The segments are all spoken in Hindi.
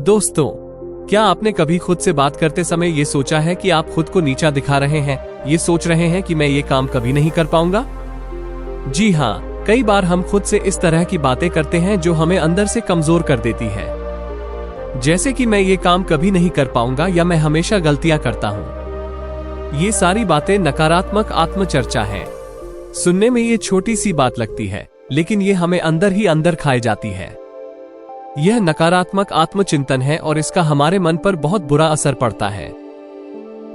दोस्तों, क्या आपने कभी खुद से बात करते समय ये सोचा है कि आप खुद को नीचा दिखा रहे हैं, ये सोच रहे हैं कि मैं ये काम कभी नहीं कर पाऊंगा? जी हाँ, कई बार हम खुद से इस तरह की बातें करते हैं जो हमें अंदर से कमजोर कर देती है। जैसे कि मैं ये काम कभी नहीं कर पाऊंगा या मैं हमेशा गलतियां करता हूं। ये सारी बातें नकारात्मक आत्मचर्चा है। सुनने में ये छोटी सी बात लगती है, लेकिन ये हमें अंदर ही अंदर खाए जाती है। यह नकारात्मक आत्मचिंतन है और इसका हमारे मन पर बहुत बुरा असर पड़ता है।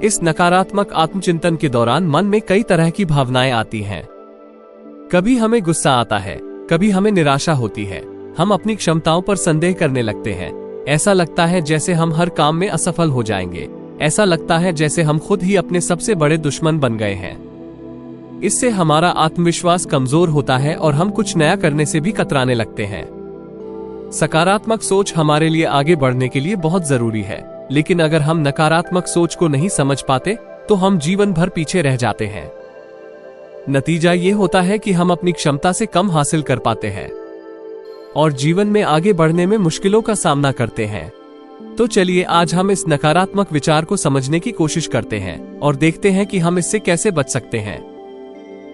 इस नकारात्मक आत्मचिंतन के दौरान मन में कई तरह की भावनाएं आती हैं। कभी हमें गुस्सा आता है, कभी हमें निराशा होती है, हम अपनी क्षमताओं पर संदेह करने लगते हैं। ऐसा लगता है जैसे हम हर काम में असफल हो जाएंगे। ऐसा लगता है जैसे हम खुद ही अपने सबसे बड़े दुश्मन बन गए हैं। इससे हमारा आत्मविश्वास कमजोर होता है और हम कुछ नया करने से भी कतराने लगते हैं। सकारात्मक सोच हमारे लिए आगे बढ़ने के लिए बहुत जरूरी है, लेकिन अगर हम नकारात्मक सोच को नहीं समझ पाते तो हम जीवन भर पीछे रह जाते हैं। नतीजा ये होता है कि हम अपनी क्षमता से कम हासिल कर पाते हैं और जीवन में आगे बढ़ने में मुश्किलों का सामना करते हैं। तो चलिए आज हम इस नकारात्मक विचार को समझने की कोशिश करते हैं और देखते हैं कि हम इससे कैसे बच सकते हैं।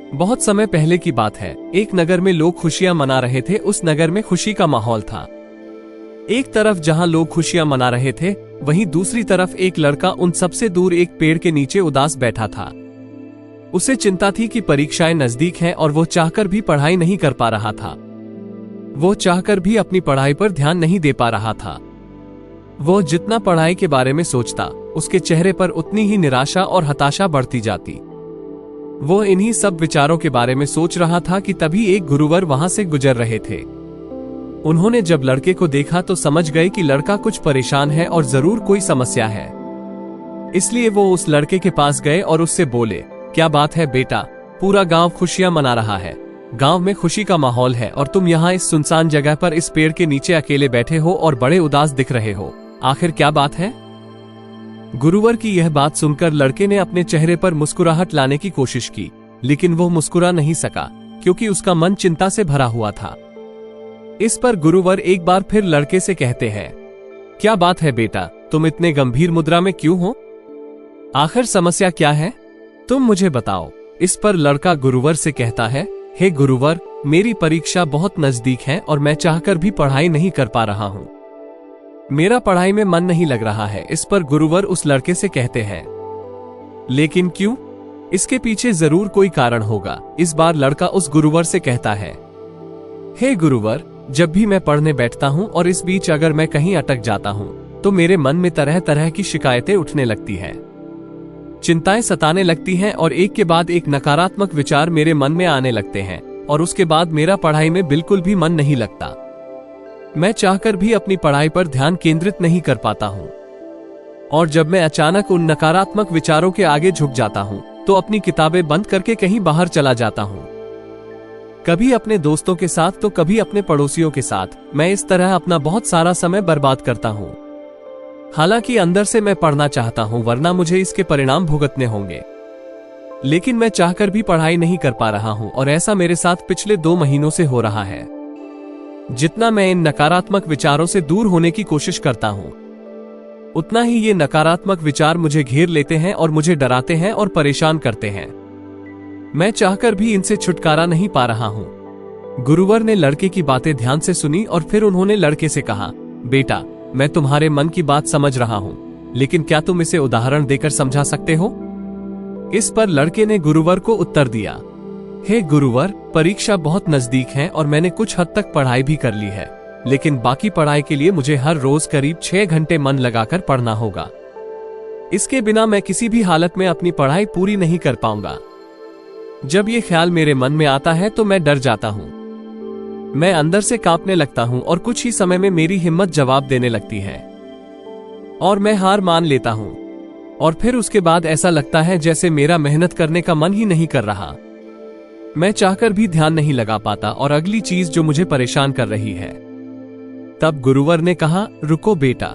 बहुत समय पहले की बात है, एक नगर में लोग खुशियां मना रहे थे। उस नगर में खुशी का माहौल था। एक तरफ जहां लोग खुशियां मना रहे थे, वहीं दूसरी तरफ एक लड़का उन सबसे दूर एक पेड़ के नीचे उदास बैठा था। उसे चिंता थी कि परीक्षाएं नजदीक हैं और वो चाहकर भी पढ़ाई नहीं कर पा रहा था। वो चाहकर भी अपनी पढ़ाई पर ध्यान नहीं दे पा रहा था। वो जितना पढ़ाई के बारे में सोचता, उसके चेहरे पर उतनी ही निराशा और हताशा बढ़ती जाती। वो इन्हीं सब विचारों के बारे में सोच रहा था कि तभी एक गुरुवर वहां से गुजर रहे थे। उन्होंने जब लड़के को देखा तो समझ गए कि लड़का कुछ परेशान है और जरूर कोई समस्या है। इसलिए वो उस लड़के के पास गए और उससे बोले, क्या बात है बेटा, पूरा गांव खुशियां मना रहा है, गांव में खुशी का माहौल है और तुम यहाँ इस सुनसान जगह पर इस पेड़ के नीचे अकेले बैठे हो और बड़े उदास दिख रहे हो। आखिर क्या बात है? गुरुवर की यह बात सुनकर लड़के ने अपने चेहरे पर मुस्कुराहट लाने की कोशिश की, लेकिन वो मुस्कुरा नहीं सका क्योंकि उसका मन चिंता से भरा हुआ था। इस पर गुरुवर एक बार फिर लड़के से कहते हैं, क्या बात है बेटा, तुम इतने गंभीर मुद्रा में क्यों हो? आखिर समस्या क्या है, तुम मुझे बताओ। इस पर लड़का गुरुवर से कहता है, हे गुरुवर, मेरी परीक्षा बहुत नजदीक है और मैं चाहकर भी पढ़ाई नहीं कर पा रहा हूँ। मेरा पढ़ाई में मन नहीं लग रहा है। इस पर गुरुवर उस लड़के से कहते हैं, लेकिन क्यों? इसके पीछे जरूर कोई कारण होगा। इस बार लड़का उस गुरुवर से कहता है, हे गुरुवर, जब भी मैं पढ़ने बैठता हूँ और इस बीच अगर मैं कहीं अटक जाता हूँ तो मेरे मन में तरह तरह की शिकायतें उठने लगती हैं, चिंताएं सताने लगती हैं और एक के बाद एक नकारात्मक विचार मेरे मन में आने लगते हैं और उसके बाद मेरा पढ़ाई में बिल्कुल भी मन नहीं लगता। मैं चाहकर भी अपनी पढ़ाई पर ध्यान केंद्रित नहीं कर पाता हूँ और जब मैं अचानक उन नकारात्मक विचारों के आगे झुक जाता हूँ तो अपनी किताबें बंद करके कहीं बाहर चला जाता हूँ। कभी अपने दोस्तों के साथ तो कभी अपने पड़ोसियों के साथ मैं इस तरह अपना बहुत सारा समय बर्बाद करता हूँ। हालांकि अंदर से मैं पढ़ना चाहता हूँ, वरना मुझे इसके परिणाम भुगतने होंगे, लेकिन मैं चाहकर भी पढ़ाई नहीं कर पा रहा हूँ और ऐसा मेरे साथ पिछले 2 महीनों से हो रहा है। जितना मैं इन नकारात्मक विचारों से दूर होने की कोशिश करता हूँ, उतना ही ये नकारात्मक विचार मुझे घेर लेते हैं और मुझे डराते हैं और परेशान करते हैं। मैं चाहकर भी इनसे छुटकारा नहीं पा रहा हूँ। गुरुवर ने लड़के की बातें ध्यान से सुनी और फिर उन्होंने लड़के से कहा, बेटा, मैं तुम्हारे मन की बात समझ रहा हूँ, लेकिन क्या तुम इसे उदाहरण देकर समझा सकते हो? इस पर लड़के ने गुरुवर को उत्तर दिया, हे गुरुवर, परीक्षा बहुत नजदीक है और मैंने कुछ हद तक पढ़ाई भी कर ली है, लेकिन बाकी पढ़ाई के लिए मुझे हर रोज करीब 6 घंटे मन लगाकर पढ़ना होगा। इसके बिना मैं किसी भी हालत में अपनी पढ़ाई पूरी नहीं कर पाऊंगा। जब ये ख्याल मेरे मन में आता है तो मैं डर जाता हूँ। मैं अंदर से कांपने लगता हूँ और कुछ ही समय में मेरी हिम्मत जवाब देने लगती है और मैं हार मान लेता हूँ और फिर उसके बाद ऐसा लगता है जैसे मेरा मेहनत करने का मन ही नहीं कर रहा। मैं चाहकर भी ध्यान नहीं लगा पाता और अगली चीज जो मुझे परेशान कर रही है। तब गुरुवर ने कहा, रुको बेटा।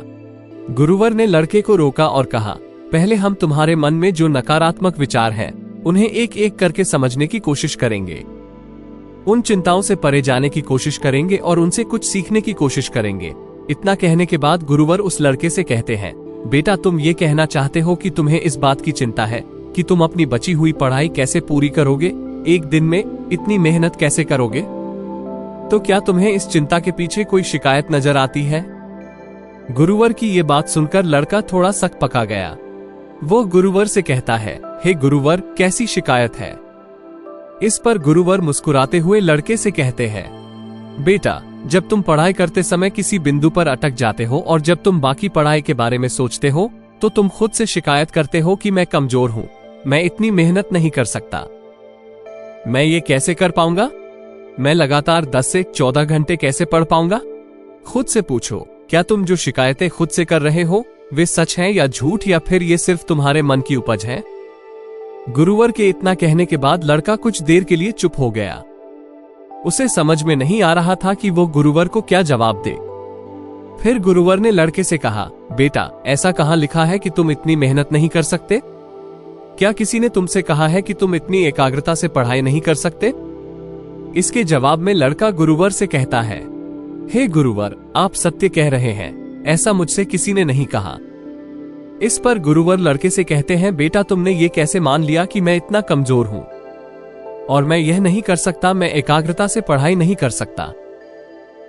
गुरुवर ने लड़के को रोका और कहा, पहले हम तुम्हारे मन में जो नकारात्मक विचार हैं, उन्हें एक एक करके समझने की कोशिश करेंगे। उन चिंताओं से परे जाने की कोशिश करेंगे और उनसे कुछ सीखने की कोशिश करेंगे। इतना कहने के बाद गुरुवर उस लड़के से कहते हैं, बेटा तुम ये कहना चाहते हो कि तुम्हें इस बात की चिंता है कि तुम अपनी बची हुई पढ़ाई कैसे पूरी करोगे, एक दिन में इतनी मेहनत कैसे करोगे? तो क्या तुम्हें इस चिंता के पीछे कोई शिकायत नजर आती है? गुरुवर की ये बात सुनकर लड़का थोड़ा सक पका गया। वो गुरुवर से कहता है, हे गुरुवर, कैसी शिकायत है? इस पर गुरुवर मुस्कुराते हुए लड़के से कहते हैं, बेटा जब तुम पढ़ाई करते समय किसी बिंदु पर अटक जाते हो और जब तुम बाकी पढ़ाई के बारे में सोचते हो तो तुम खुद से शिकायत करते हो कि मैं कमजोर हूं, मैं इतनी मेहनत नहीं कर सकता, मैं ये कैसे कर पाऊंगा, मैं लगातार 10 से 14 घंटे कैसे पढ़ पाऊंगा? खुद से पूछो, क्या तुम जो शिकायतें खुद से कर रहे हो वे सच हैं या झूठ, या फिर ये सिर्फ तुम्हारे मन की उपज है? गुरुवर के इतना कहने के बाद लड़का कुछ देर के लिए चुप हो गया। उसे समझ में नहीं आ रहा था कि वो गुरुवर को क्या जवाब दे। फिर गुरुवर ने लड़के से कहा, बेटा ऐसा कहाँ लिखा है कि तुम इतनी मेहनत नहीं कर सकते? क्या किसी ने तुमसे कहा है कि तुम इतनी एकाग्रता से पढ़ाई नहीं कर सकते? इसके जवाब में लड़का गुरुवर से कहता है, हे गुरुवर, आप सत्य कह रहे हैं, ऐसा मुझसे किसी ने नहीं कहा। इस पर गुरुवर लड़के से कहते हैं, बेटा तुमने ये कैसे मान लिया कि मैं इतना कमजोर हूं और मैं यह नहीं कर सकता, मैं एकाग्रता से पढ़ाई नहीं कर सकता?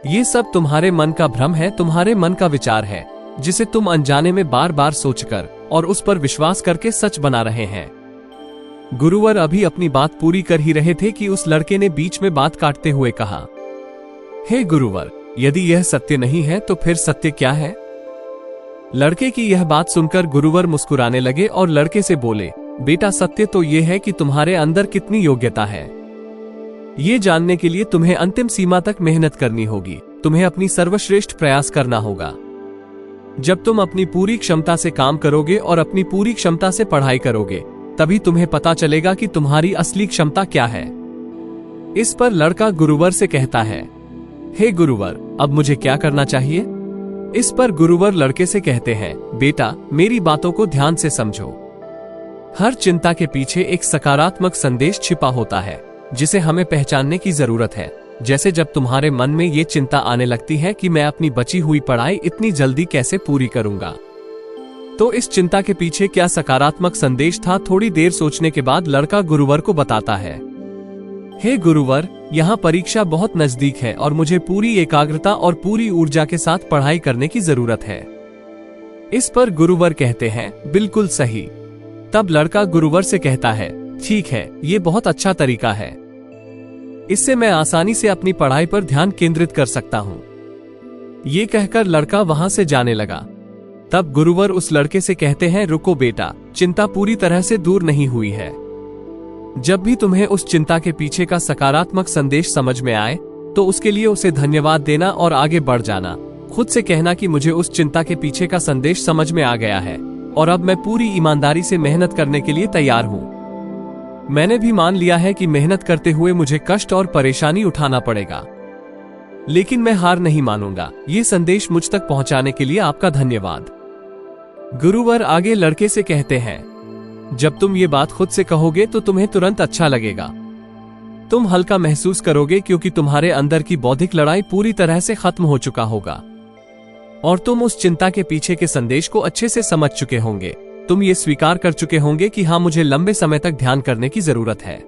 ये सब तुम्हारे मन का भ्रम है, तुम्हारे मन का विचार है, जिसे तुम अनजाने में बार बार सोचकर और उस पर विश्वास करके सच बना रहे हैं। गुरुवर अभी अपनी बात पूरी कर ही रहे थे कि उस लड़के ने बीच में बात काटते हुए कहा, हे गुरुवर, यदि यह सत्य नहीं है तो फिर सत्य क्या है? लड़के की यह बात सुनकर गुरुवर मुस्कुराने लगे और लड़के से बोले, बेटा सत्य तो यह है कि तुम्हारे अंदर कितनी योग्यता है। ये जानने के लिए तुम्हें अंतिम सीमा तक मेहनत करनी होगी, तुम्हें अपनी सर्वश्रेष्ठ प्रयास करना होगा। जब तुम अपनी पूरी क्षमता से काम करोगे और अपनी पूरी क्षमता से पढ़ाई करोगे, तभी तुम्हें पता चलेगा कि तुम्हारी असली क्षमता क्या है। इस पर लड़का गुरुवर से कहता है, हे गुरुवर, अब मुझे क्या करना चाहिए? इस पर गुरुवर लड़के से कहते हैं, बेटा मेरी बातों को ध्यान से समझो। हर चिंता के पीछे एक सकारात्मक संदेश छिपा होता है, जिसे हमें पहचानने की जरूरत है। जैसे जब तुम्हारे मन में ये चिंता आने लगती है कि मैं अपनी बची हुई पढ़ाई इतनी जल्दी कैसे पूरी करूंगा, तो इस चिंता के पीछे क्या सकारात्मक संदेश था? थोड़ी देर सोचने के बाद लड़का गुरुवर को बताता है, हे गुरुवर, यहाँ परीक्षा बहुत नजदीक है और मुझे पूरी एकाग्रता और पूरी ऊर्जा के साथ पढ़ाई करने की जरूरत है। इस पर गुरुवर कहते हैं, बिल्कुल सही। तब लड़का गुरुवर से कहता है, ठीक है, ये बहुत अच्छा तरीका है, इससे मैं आसानी से अपनी पढ़ाई पर ध्यान केंद्रित कर सकता हूँ। ये कहकर लड़का वहां से जाने लगा। तब गुरुवर उस लड़के से कहते हैं, रुको बेटा, चिंता पूरी तरह से दूर नहीं हुई है। जब भी तुम्हें उस चिंता के पीछे का सकारात्मक संदेश समझ में आए तो उसके लिए उसे धन्यवाद देना और आगे बढ़ जाना। खुद से कहना कि मुझे उस चिंता के पीछे का संदेश समझ में आ गया है और अब मैं पूरी ईमानदारी से मेहनत करने के लिए तैयार हूँ। मैंने भी मान लिया है कि मेहनत करते हुए मुझे कष्ट और परेशानी उठाना पड़ेगा, लेकिन मैं हार नहीं मानूंगा। ये संदेश मुझ तक पहुंचाने के लिए आपका धन्यवाद। गुरुवर आगे लड़के से कहते हैं, जब तुम ये बात खुद से कहोगे तो तुम्हें तुरंत अच्छा लगेगा। तुम हल्का महसूस करोगे क्योंकि तुम्हारे अंदर की बौद्धिक लड़ाई पूरी तरह से खत्म हो चुका होगा और तुम उस चिंता के पीछे के संदेश को अच्छे से समझ चुके होंगे। तुम ये स्वीकार कर चुके होंगे कि हाँ, मुझे लंबे समय तक ध्यान करने की जरूरत है,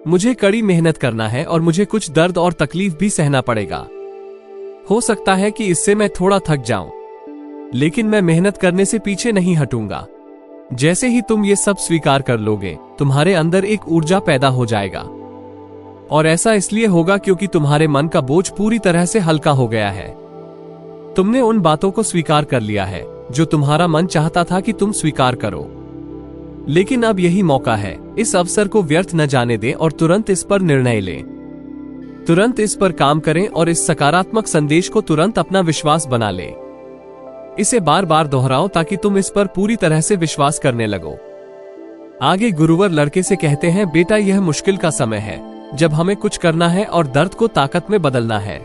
मुझे कड़ी मेहनत करना है और मुझे कुछ दर्द और तकलीफ भी सहना पड़ेगा। हो सकता है कि इससे मैं थोड़ा थक जाऊं, लेकिन मैं मेहनत करने से पीछे नहीं हटूंगा। जैसे ही तुम ये सब स्वीकार कर लोगे, तुम्हारे अंदर एक ऊर्जा पैदा हो जाएगा और ऐसा इसलिए होगा क्योंकि तुम्हारे मन का बोझ पूरी तरह से हल्का हो गया है। तुमने उन बातों को स्वीकार कर लिया है जो तुम्हारा मन चाहता था कि तुम स्वीकार करो। लेकिन अब यही मौका है, इस अवसर को व्यर्थ न जाने दें और तुरंत इस पर निर्णय लें। तुरंत इस पर काम करें और इस सकारात्मक संदेश को तुरंत अपना विश्वास बना लें। इसे बार बार दोहराओ ताकि तुम इस पर पूरी तरह से विश्वास करने लगो। आगे गुरुवर लड़के से कहते हैं, बेटा यह मुश्किल का समय है जब हमें कुछ करना है और दर्द को ताकत में बदलना है।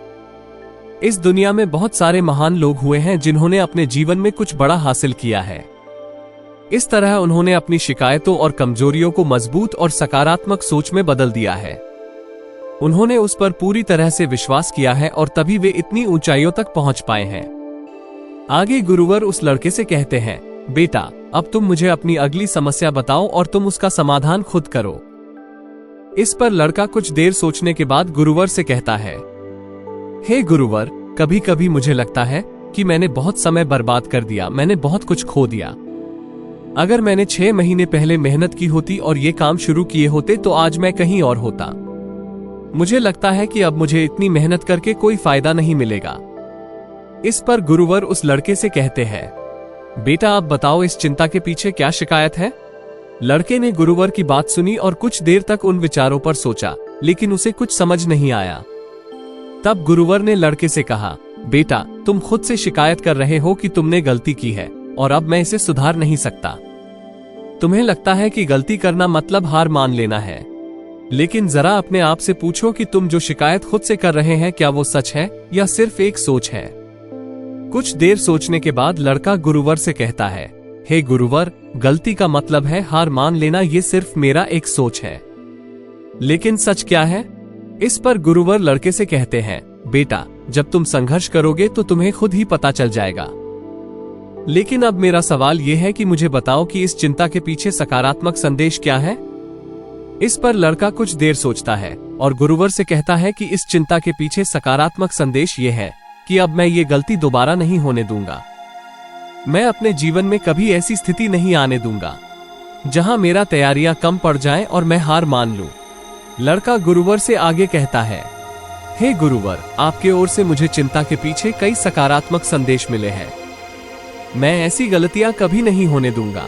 इस दुनिया में बहुत सारे महान लोग हुए हैं जिन्होंने अपने जीवन में कुछ बड़ा हासिल किया है। इस तरह उन्होंने अपनी शिकायतों और कमजोरियों को मजबूत और सकारात्मक सोच में बदल दिया है। उन्होंने उस पर पूरी तरह से विश्वास किया है और तभी वे इतनी ऊंचाइयों तक पहुंच पाए हैं। आगे गुरुवर उस लड़के से कहते हैं, बेटा अब तुम मुझे अपनी अगली समस्या बताओ और तुम उसका समाधान खुद करो। इस पर लड़का कुछ देर सोचने के बाद गुरुवर से कहता है, हे गुरुवर, कभी कभी मुझे लगता है कि मैंने बहुत समय बर्बाद कर दिया, मैंने बहुत कुछ खो दिया। अगर मैंने 6 महीने पहले मेहनत की होती और ये काम शुरू किए होते तो आज मैं कहीं और होता। मुझे लगता है कि अब मुझे इतनी मेहनत करके कोई फायदा नहीं मिलेगा। इस पर गुरुवर उस लड़के से कहते हैं, बेटा आप बताओ इस चिंता के पीछे क्या शिकायत है। लड़के ने गुरुवर की बात सुनी और कुछ देर तक उन विचारों पर सोचा, लेकिन उसे कुछ समझ नहीं आया। तब गुरुवर ने लड़के से कहा, बेटा तुम खुद से शिकायत कर रहे हो कि तुमने गलती की है और अब मैं इसे सुधार नहीं सकता। तुम्हें लगता है कि गलती करना मतलब हार मान लेना है, लेकिन जरा अपने आप से पूछो कि तुम जो शिकायत खुद से कर रहे हैं क्या वो सच है या सिर्फ एक सोच है। कुछ देर सोचने के बाद लड़का गुरुवर से कहता है, हे गुरुवर, गलती का मतलब है हार मान लेना, ये सिर्फ मेरा एक सोच है। लेकिन सच क्या है? इस पर गुरुवर लड़के से कहते हैं, बेटा जब तुम संघर्ष करोगे तो तुम्हें खुद ही पता चल जाएगा। लेकिन अब मेरा सवाल यह है कि मुझे बताओ कि इस चिंता के पीछे सकारात्मक संदेश क्या है। इस पर लड़का कुछ देर सोचता है और गुरुवर से कहता है कि इस चिंता के पीछे सकारात्मक संदेश ये है कि अब मैं ये गलती दोबारा नहीं होने दूंगा। मैं अपने जीवन में कभी ऐसी स्थिति नहीं आने दूंगा जहां मेरा तैयारियां कम पड़ जाएं और मैं हार मान लूं। लड़का गुरुवर से आगे कहता है, हे गुरुवर, आपके ओर से मुझे चिंता के पीछे कई सकारात्मक संदेश मिले हैं। मैं ऐसी गलतियां कभी नहीं होने दूंगा।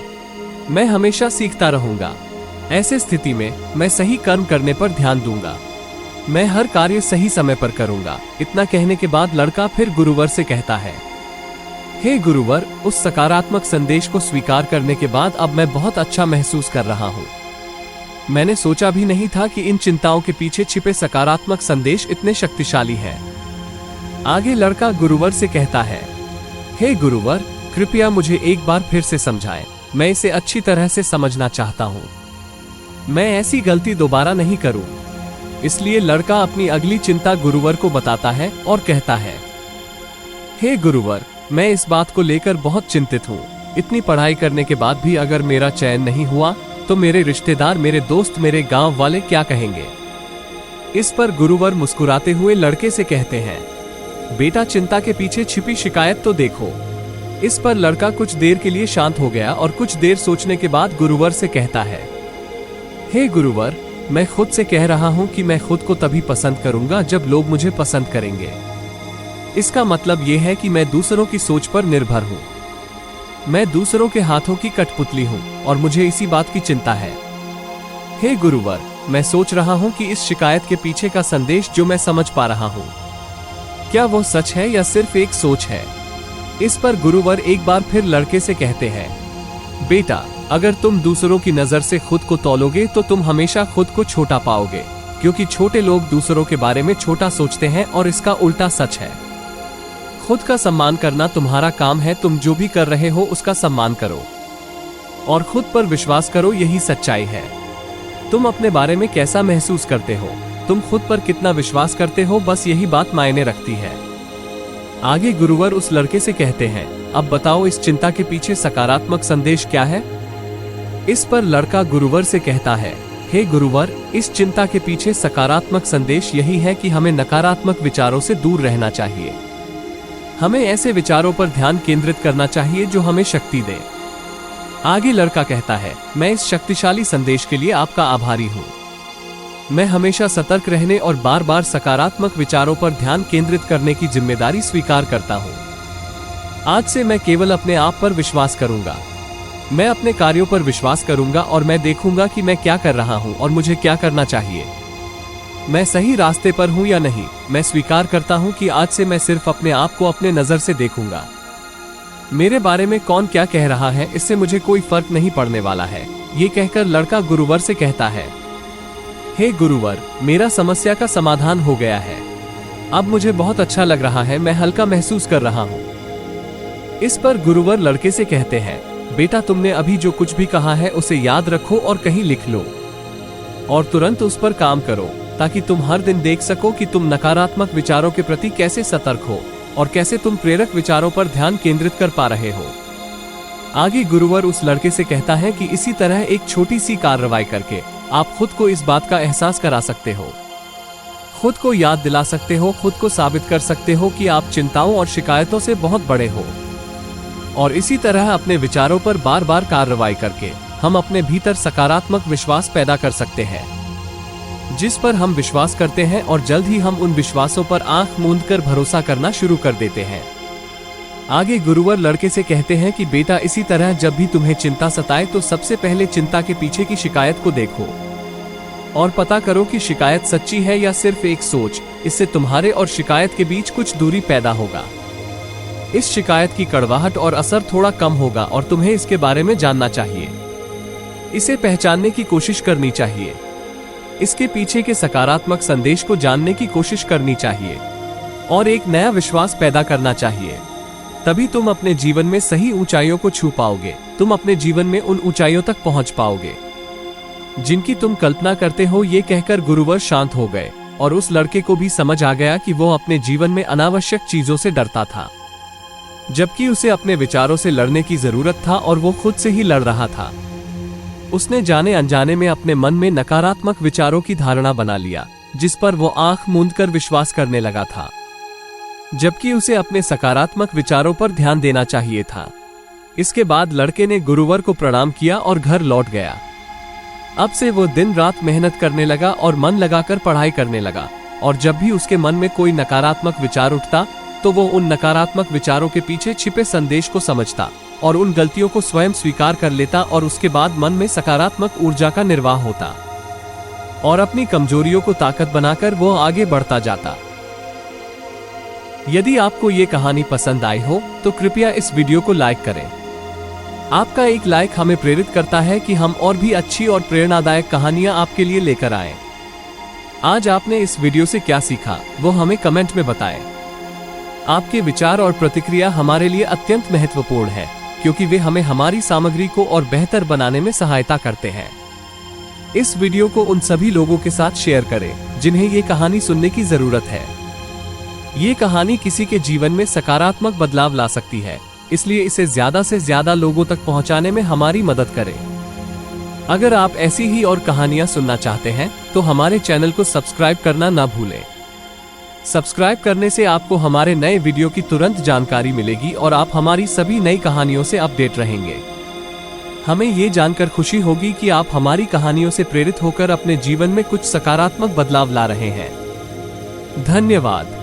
मैं हमेशा सीखता रहूंगा। ऐसे स्थिति में मैं सही कर्म करने पर ध्यान दूंगा। मैं हर कार्य सही समय पर करूंगा। इतना कहने के बाद लड़का फिर गुरुवर से कहता है, हे गुरुवर, उस सकारात्मक संदेश को स्वीकार करने के बाद अब मैं बहुत अच्छा महसूस कर रहा हूं। मैंने सोचा भी नहीं था कि इन चिंताओं के पीछे छिपे सकारात्मक संदेश इतने शक्तिशाली हैं। आगे लड़का गुरुवर से कहता है, हे गुरुवर, कृपया मुझे एक बार फिर से समझाएं। मैं इसे अच्छी तरह से समझना चाहता हूं। मैं ऐसी गलती दोबारा नहीं करूं। इसलिए लड़का अपनी अगली चिंता गुरुवर को बताता है और कहता है, हे गुरुवर, मैं इस बात को लेकर बहुत चिंतित हूँ। इतनी पढ़ाई करने के बाद भी अगर मेरा चयन नहीं हुआ तो मेरे रिश्तेदार, मेरे दोस्त, मेरे गांव वाले क्या कहेंगे। इस पर गुरुवर मुस्कुराते हुए लड़के से कहते हैं, बेटा चिंता के पीछे छिपी शिकायत तो देखो। इस पर लड़का कुछ देर के लिए शांत हो गया और कुछ देर सोचने के बाद गुरुवर से कहता है, हे गुरुवर, मैं खुद से कह रहा हूं कि मैं खुद को तभी पसंद करूंगा जब लोग मुझे पसंद करेंगे। इसका मतलब यह है कि मैं दूसरों की सोच पर निर्भर हूं। मैं दूसरों के हाथों की कठपुतली हूं और मुझे इसी बात की चिंता है। हे गुरुवर, मैं सोच रहा हूं कि इस शिकायत के पीछे का संदेश जो मैं समझ पा रहा हूं, क्या वो सच है या सिर्फ एक सोच है। इस पर गुरुवर एक बार फिर लड़के से कहते हैं, बेटा अगर तुम दूसरों की नजर से खुद को तौलोगे तो तुम हमेशा खुद को छोटा पाओगे, क्योंकि छोटे लोग दूसरों के बारे में छोटा सोचते हैं और इसका उल्टा सच है। खुद का सम्मान करना तुम्हारा काम है। तुम जो भी कर रहे हो उसका सम्मान करो और खुद पर विश्वास करो, यही सच्चाई है। तुम अपने बारे में कैसा महसूस करते हो, तुम खुद पर कितना विश्वास करते हो, बस यही बात मायने रखती है। आगे गुरुवर उस लड़के से कहते हैं, अब बताओ इस चिंता के पीछे सकारात्मक संदेश क्या है। इस पर लड़का गुरुवर से कहता है, हे गुरुवर, इस चिंता के पीछे सकारात्मक संदेश यही है कि हमें नकारात्मक विचारों से दूर रहना चाहिए। हमें ऐसे विचारों पर ध्यान केंद्रित करना चाहिए जो हमें शक्ति दे। आगे लड़का कहता है, मैं इस शक्तिशाली संदेश के लिए आपका आभारी हूँ। मैं हमेशा सतर्क रहने और बार बार सकारात्मक विचारों पर ध्यान केंद्रित करने की जिम्मेदारी स्वीकार करता हूँ। आज से मैं केवल अपने आप पर विश्वास करूंगा। मैं अपने कार्यों पर विश्वास करूंगा और मैं देखूंगा कि मैं क्या कर रहा हूं और मुझे क्या करना चाहिए। मैं सही रास्ते पर हूं या नहीं। मैं स्वीकार करता हूं कि आज से मैं सिर्फ अपने आप को अपने नजर से देखूंगा। मेरे बारे में कौन क्या कह रहा है इससे मुझे कोई फर्क नहीं पड़ने वाला है। ये कहकर लड़का गुरुवर से कहता है, हे गुरुवर, मेरा समस्या का समाधान हो गया है। अब मुझे बहुत अच्छा लग रहा है, मैं हल्का महसूस कर रहा हूं। इस पर गुरुवर लड़के से कहते हैं, बेटा तुमने अभी जो कुछ भी कहा है उसे याद रखो और कहीं लिख लो और तुरंत उस पर काम करो। ताकि तुम हर दिन देख सको कि तुम नकारात्मक विचारों के प्रति कैसे सतर्क हो और कैसे तुम प्रेरक विचारों पर ध्यान केंद्रित कर पा रहे हो। आगे गुरुवर उस लड़के से कहता है कि इसी तरह एक छोटी सी कार्रवाई करके आप खुद को इस बात का एहसास करा सकते हो, खुद को याद दिला सकते हो, खुद को साबित कर सकते हो कि आप चिंताओं और शिकायतों से बहुत बड़े हो। और इसी तरह अपने विचारों पर बार बार कार्रवाई करके हम अपने भीतर सकारात्मक विश्वास पैदा कर सकते हैं, जिस पर हम विश्वास करते हैं और जल्द ही हम उन विश्वासों पर आंख मूंद कर भरोसा करना शुरू कर देते हैं। आगे गुरुवर लड़के से कहते हैं कि बेटा, इसी तरह जब भी तुम्हें चिंता सताए तो सबसे पहले चिंता के पीछे की शिकायत को देखो और पता करो कि शिकायत सच्ची है या सिर्फ एक सोच। इससे तुम्हारे और शिकायत के बीच कुछ दूरी पैदा होगा। इस शिकायत की कड़वाहट और असर थोड़ा कम होगा और तुम्हें इसके बारे में जानना चाहिए, इसे पहचानने की कोशिश करनी चाहिए, इसके पीछे के सकारात्मक संदेश को जानने की कोशिश करनी चाहिए और एक नया विश्वास पैदा करना चाहिए। तभी तुम अपने जीवन में सही ऊंचाइयों को छू पाओगे, तुम अपने जीवन में उन ऊंचाइयों तक पहुंच पाओगे जिनकी तुम कल्पना करते हो। ये कहकर गुरुवर शांत हो गए और उस लड़के को भी समझ आ गया कि वो अपने जीवन में अनावश्यक चीजों से डरता था, जबकि उसे अपने विचारों से लड़ने की जरूरत था और वो खुद से ही लड़ रहा था। उसने जाने अनजाने में अपने मन में नकारात्मक विचारों की धारणा बना लिया, जिस पर वो आंख मूंदकर विश्वास करने लगा था, जबकि उसे अपने सकारात्मक विचारों पर ध्यान देना चाहिए था। इसके बाद लड़के ने गुरुवर को प्रणाम किया और घर लौट गया। अब से वो दिन रात मेहनत करने लगा और मन लगाकर पढ़ाई करने लगा, और जब भी उसके मन में कोई नकारात्मक विचार उठता तो वो उन नकारात्मक विचारों के पीछे छिपे संदेश को समझता और उन गलतियों को स्वयं स्वीकार कर लेता, और उसके बाद मन में सकारात्मक ऊर्जा का निर्वाह होता और अपनी कमजोरियों को ताकत बनाकर वो आगे बढ़ता जाता। यदि आपको ये कहानी पसंद आई हो तो कृपया इस वीडियो को लाइक करें। आपका एक लाइक हमें प्रेरित करता है कि हम और भी अच्छी और प्रेरणादायक कहानियां आपके लिए लेकर आएं। आज आपने इस वीडियो से क्या सीखा वो हमें कमेंट में बताएं। आपके विचार और प्रतिक्रिया हमारे लिए अत्यंत महत्वपूर्ण है, क्योंकि वे हमें हमारी सामग्री को और बेहतर बनाने में सहायता करते हैं। इस वीडियो को उन सभी लोगों के साथ शेयर करें जिन्हें ये कहानी सुनने की जरूरत है। ये कहानी किसी के जीवन में सकारात्मक बदलाव ला सकती है, इसलिए इसे ज्यादा से ज्यादा लोगों तक पहुंचाने में हमारी मदद करें। अगर आप ऐसी ही और कहानियां सुनना चाहते हैं तो हमारे चैनल को सब्सक्राइब करना ना भूलें। सब्सक्राइब करने से आपको हमारे नए वीडियो की तुरंत जानकारी मिलेगी और आप हमारी सभी नई कहानियों से अपडेट रहेंगे। हमें ये जानकर खुशी होगी कि आप हमारी कहानियों से प्रेरित होकर अपने जीवन में कुछ सकारात्मक बदलाव ला रहे हैं। धन्यवाद।